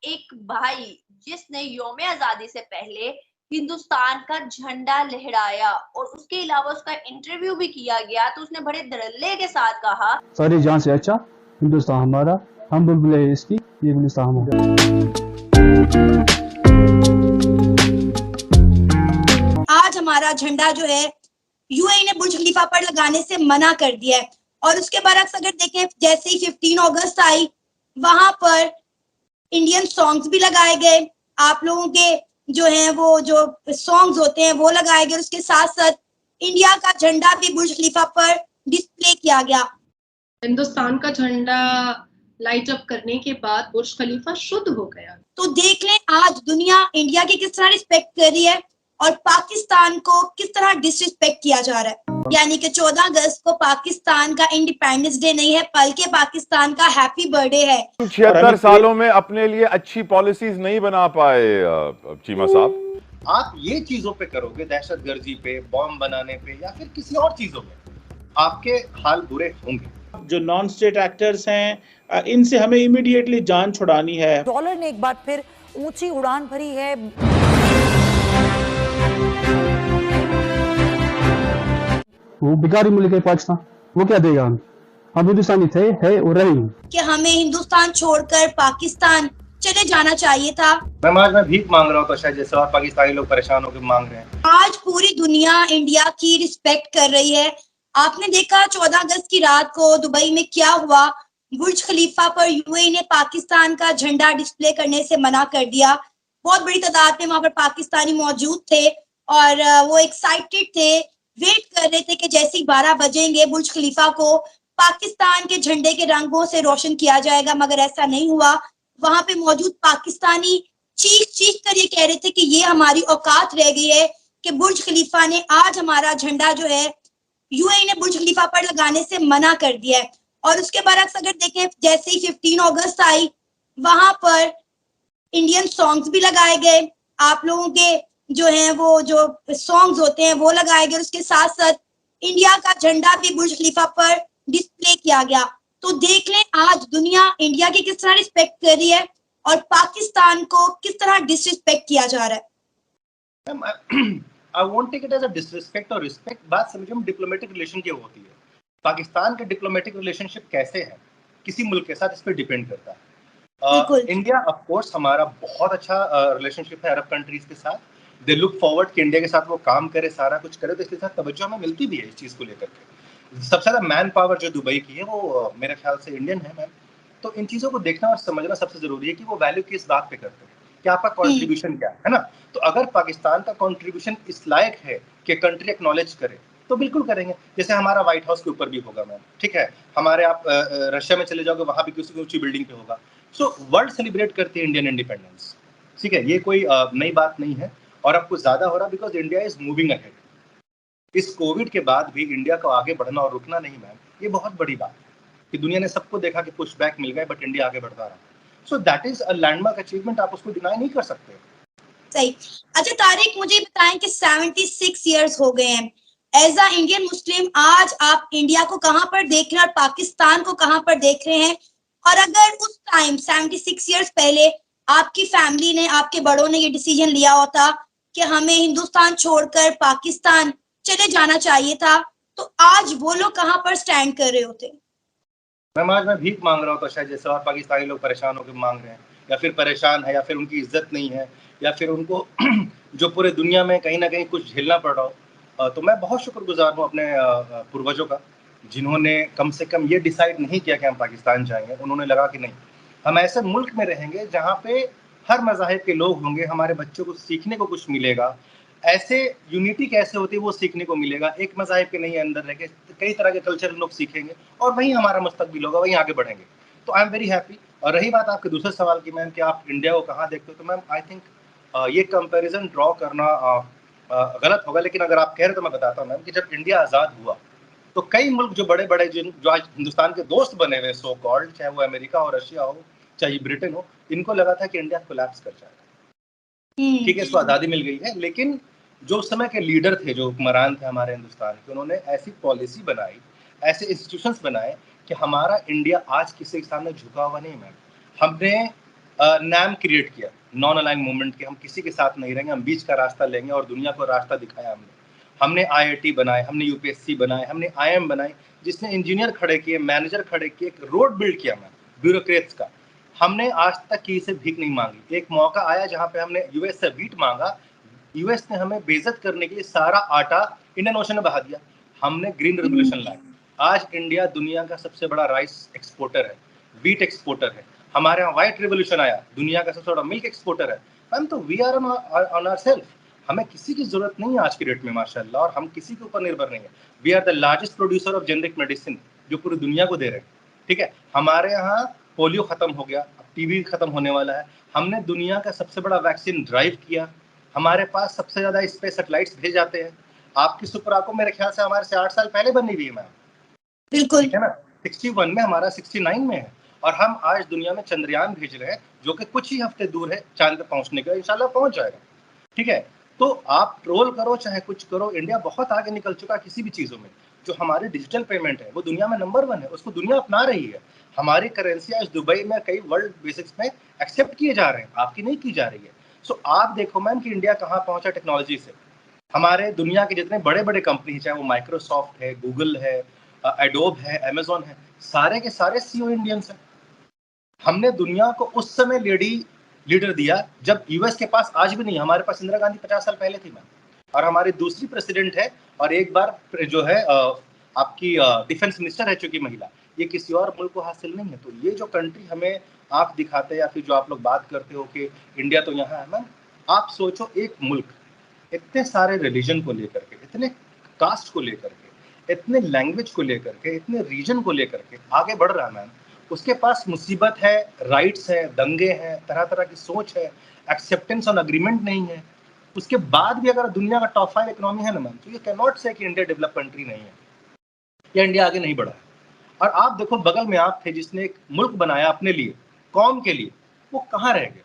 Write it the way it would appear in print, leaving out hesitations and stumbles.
एक भाई जिसने यौम आजादी से पहले हिंदुस्तान का झंडा लहराया और उसके अलावा उसका इंटरव्यू भी किया गया, तो उसने बड़े धड़ल्ले के साथ कहा, सारी जान से अच्छा हिंदुस्तान हमारा, हम बुलबुले इसकी, ये गुलिस्तान हमारा। आज हमारा झंडा जो है यूएई ने बुर्ज खलीफा पर लगाने से मना कर दिया है। और उसके बरक्स अगर देखें, जैसे ही 15 अगस्त आई, वहां पर इंडियन सॉन्ग्स भी लगाए गए, आप लोगों के जो है वो जो सॉन्ग्स होते हैं वो लगाए गए, उसके साथ साथ इंडिया का झंडा भी बुर्ज खलीफा पर डिस्प्ले किया गया। हिंदुस्तान का झंडा लाइट अप करने के बाद बुर्ज खलीफा शुद्ध हो गया। तो देख लें आज दुनिया इंडिया की किस तरह रिस्पेक्ट कर रही है और पाकिस्तान को किस तरह डिसरिस्पेक्ट किया जा रहा है। यानी कि 14 अगस्त को पाकिस्तान का इंडिपेंडेंस डे नहीं है, बल्कि पाकिस्तान का हैप्पी बर्थडे है। 76 सालों में अपने लिए अच्छी पॉलिसीज नहीं बना पाए चीमा साहब। आप ये चीजों पे करोगे, दहशतगर्दी पे, बॉम्ब बनाने पे या फिर किसी और चीजों में, आपके हाल बुरे होंगे। जो नॉन स्टेट एक्टर्स हैं, इनसे हमें इमीडिएटली जान छुड़ानी है। डॉलर ने एक बार फिर ऊंची उड़ान भरी है। वो भिखारी मुल्क है पाकिस्तान, वो क्या देगा हमें? हम हिंदुस्तानी थे, है और रहेंगे। कि हमें हिंदुस्तान छोड़कर पाकिस्तान चले जाना चाहिए था। आज मैं भीख मांग रहा हूँ तो शायद जैसे और पाकिस्तानी लोग परेशान होकर मांग रहे हैं। आज पूरी दुनिया इंडिया की रिस्पेक्ट कर रही है। आपने देखा 14 अगस्त की रात को दुबई में क्या हुआ, बुर्ज खलीफा पर यूएई ने पाकिस्तान का झंडा डिस्प्ले करने से मना कर दिया। बहुत बड़ी तादाद में वहां पर पाकिस्तानी मौजूद थे और वो एक्साइटेड थे, वेट कर रहे थे कि जैसे ही 12 बजेंगे बुर्ज खलीफा को पाकिस्तान के झंडे के रंगों से रोशन किया जाएगा, मगर ऐसा नहीं हुआ। वहां पे मौजूद पाकिस्तानी चीख कर ये कह रहे थे कि ये हमारी औकात रह गई है कि बुर्ज खलीफा ने आज हमारा झंडा जो है यूएई ने बुर्ज खलीफा पर लगाने से मना कर दिया है। और उसके बरक्स अगर देखें, जैसे ही 15 अगस्त आई, वहां पर इंडियन सॉन्ग्स भी लगाए गए, आप लोगों के जो है वो जो सॉन्ग्स होते हैं वो लगाए गए, उसके साथ साथ इंडिया का झंडा भी बुर्ज खलीफा पर डिस्प्ले किया गया। तो देख लें आज दुनिया इंडिया की किस तरह रिस्पेक्ट कर रही है और पाकिस्तान को किस तरह डिसरिस्पेक्ट किया जा रहा है। I won't take it as a disrespect or respect। बात समझिए, हम डिप्लोमेटिक रिलेशन क्या होती है, पाकिस्तान के डिप्लोमेटिक रिलेशनशिप कैसे है किसी मुल्क के साथ, इस पर डिपेंड करता है। इंडिया ऑफ कोर्स हमारा बहुत अच्छा रिलेशनशिप है अरब कंट्रीज के साथ। दे लुक फॉरवर्ड कि इंडिया के साथ वो काम करे, सारा कुछ करे, तो इसके साथ तवज्जो हमें मिलती भी है इस चीज़ को लेकर के। सबसे ज़्यादा मैन पावर जो दुबई की है वो मेरे ख्याल से इंडियन है मैम। तो इन चीज़ों को देखना और समझना सबसे ज़रूरी है कि वो वैल्यू किस बात पे करते हैं, कि आपका कॉन्ट्रीब्यूशन क्या है ना। तो अगर पाकिस्तान का कॉन्ट्रीब्यूशन इस लायक है कि कंट्री एक्नॉलेज करे तो बिल्कुल करेंगे। जैसे हमारा व्हाइट हाउस के ऊपर भी होगा मैम, ठीक है, हमारे आप रशिया में चले जाओगे, वहां भी किसी ऊंची बिल्डिंग पे होगा। सो वर्ल्ड सेलिब्रेट करती है इंडियन इंडिपेंडेंस, ठीक है, ये कोई नई बात नहीं है। और अब कुछ ज्यादा हो रहा because India is moving ahead. इस कोविड के बाद भी इंडिया को आगे बढ़ना और रुकना नहीं मैम, ये बहुत बड़ी बात है कि दुनिया ने सबको देखा कि पुश बैक मिल गए बट इंडिया आगे बढ़ता रहा। So that is a landmark achievement, आप उसको डिनाई नहीं कर सकते। सही। अच्छा तारिक, मुझे बताएं कि 76 इयर्स हो गए हैं एज अ इंडियन मुस्लिम, आज आप इंडिया को कहां पर देख रहे हैं और पाकिस्तान को कहां पर देख रहे हैं? और अगर उस टाइम 76 इयर्स पहले आपकी फैमिली ने, आपके बड़ों ने ये डिसीजन लिया होता कि हमें हिंदुस्तान छोड़कर पाकिस्तान चले जाना चाहिए था, तो आज वो लोग कहां पर स्टैंड कर रहे होते? मैम आज मैं भीख मांग रहा हूँ तो शायद जैसे और पाकिस्तानी लोग परेशान होकर मांग रहे हैं, या फिर परेशान है, या फिर उनकी इज्जत नहीं है, या फिर उनको जो पूरे दुनिया में कहीं ना कहीं कुछ झेलना पड़ रहा हो। तो मैं बहुत शुक्रगुजार हूँ अपने पूर्वजों का, जिन्होंने कम से कम ये डिसाइड नहीं किया कि हम पाकिस्तान जाएंगे। उन्होंने लगा कि नहीं, हम ऐसे मुल्क में रहेंगे जहाँ पे हर मज़ाहिब के लोग होंगे, हमारे बच्चों को सीखने को कुछ मिलेगा, ऐसे यूनिटी कैसे होती है वो सीखने को मिलेगा। एक मज़ाहिब के नहीं अंदर रह के कई तरह के कल्चर लोग सीखेंगे और वहीं हमारा मुस्तकबिल होगा, वहीं आगे बढ़ेंगे। तो आई एम वेरी हैप्पी। और रही बात आपके दूसरे सवाल की मैम कि आप इंडिया को कहाँ देखते हो, तो मैम आई थिंक ये कंपैरिजन ड्रॉ करना गलत होगा। लेकिन अगर आप कह रहे तो मैं बताता हूँ मैम कि जब इंडिया आज़ाद हुआ तो कई मुल्क जो बड़े बड़े जो आज हिंदुस्तान के दोस्त बने हुए सो कॉल्ड, चाहे वो अमेरिका हो, रशिया हो, चाहे ब्रिटेन हो, इनको लगा था कि इंडिया कोलैप्स कर जाएगा। ठीक है, इसको आज़ादी मिल गई है, लेकिन जो उस समय के लीडर थे, जो हुक्मरान थे हमारे हिंदुस्तान के, उन्होंने ऐसी पॉलिसी बनाई, ऐसे इंस्टीट्यूशंस बनाए कि हमारा इंडिया आज किसी के सामने झुका हुआ नहीं मैम। हमने नाम क्रिएट किया, नॉन अलाइन मूवमेंट के, हम किसी के साथ नहीं रहेंगे, हम बीच का रास्ता लेंगे और दुनिया को रास्ता दिखाया हमने IIT बनाए, हमने UPSC बनाए, हमने IIM बनाए, जिसने इंजीनियर खड़े किए, मैनेजर खड़े किए, एक रोड बिल्ड किया मैम ब्यूरोक्रेट्स का। हमने आज तक किसी से भीख नहीं मांगी। एक मौका आया जहाँ पे हमने US से व्हीट मांगा, US ने हमें बेइज्जत करने के लिए सारा आटा इंडियन ओशन में बहा दिया। हमने ग्रीन रेवोल्यूशन लाया, आज इंडिया दुनिया का सबसे बड़ा राइस एक्सपोर्टर है, व्हीट एक्सपोर्टर है। हमारे यहाँ व्हाइट रेवोल्यूशन आया, दुनिया का सबसे बड़ा मिल्क एक्सपोर्टर है। मैम तो वी आर ऑन आवरसेल्फ, हमें किसी की जरूरत नहीं है आज की डेट में माशाल्लाह, और हम किसी के ऊपर निर्भर नहीं है। We are the largest producer of generic medicine, जो पूरी दुनिया को दे रहे हैं। ठीक है, हमारे यहाँ पोलियो खत्म हो गया, अब टीबी खत्म होने वाला है। हमने दुनिया का सबसे बड़ा वैक्सीन ड्राइव किया, हमारे पास सबसे ज्यादा स्पेस सैटेलाइट्स भेजे जाते हैं। आपकी सुपरा को मेरे ख्याल से हमारे से 8 साल पहले बननी हुई है मैम, बिल्कुल ठीक है ना, 61 में, हमारा 69 में है, और हम आज दुनिया में चंद्रयान भेज रहे हैं, जो कि कुछ ही हफ्ते दूर है चांद पे पहुंचने का, इंशाल्लाह पहुंच जाएगा। ठीक है, तो आप ट्रोल करो चाहे कुछ करो, इंडिया बहुत आगे निकल चुका है किसी भी चीजों में। जो हमारी डिजिटल पेमेंट है वो दुनिया में नंबर 1 है, उसको दुनिया अपना रही है। हमारी करेंसी आज दुबई में कई वर्ल्ड बेसिक्स में एक्सेप्ट किए जा रहे हैं, आपकी नहीं की जा रही है। सो आप देखो मैम कि इंडिया कहाँ पहुंचा टेक्नोलॉजी से। हमारे दुनिया के जितने बड़े बड़े कंपनी चाहे वो माइक्रोसॉफ्ट है, गूगल है, एडोब है, अमेजोन है, सारे के सारे CEO इंडियंस हैं। हमने दुनिया को उस समय लीडर दिया जब US के पास आज भी नहीं, हमारे पास इंदिरा गांधी 50 साल पहले थी मैम, और हमारी दूसरी प्रेसिडेंट है, और एक बार जो है आपकी डिफेंस मिनिस्टर है चूंकि महिला, ये किसी और मुल्क को हासिल नहीं है। तो ये जो कंट्री हमें आप दिखाते हैं या फिर जो आप लोग बात करते हो कि इंडिया तो यहाँ है मैम, आप सोचो एक मुल्क इतने सारे रिलीजन को लेकर के, इतने कास्ट को लेकर के, इतने लैंग्वेज को लेकर के, इतने रीजन को लेकर के आगे बढ़ रहा है मैम, उसके पास मुसीबत है, राइट्स है, दंगे हैं, तरह तरह की सोच है, एक्सेप्टेंस ऑन अग्रीमेंट नहीं है, उसके बाद भी अगर दुनिया का टॉप 5 इकोनॉमी है ना मैम, तो ये कैन नॉट से कि इंडिया डेवलप कंट्री नहीं है या इंडिया आगे नहीं बढ़ा है। और आप देखो बगल में आप थे जिसने एक मुल्क बनाया अपने लिए, कौम के लिए, वो कहाँ रह गए?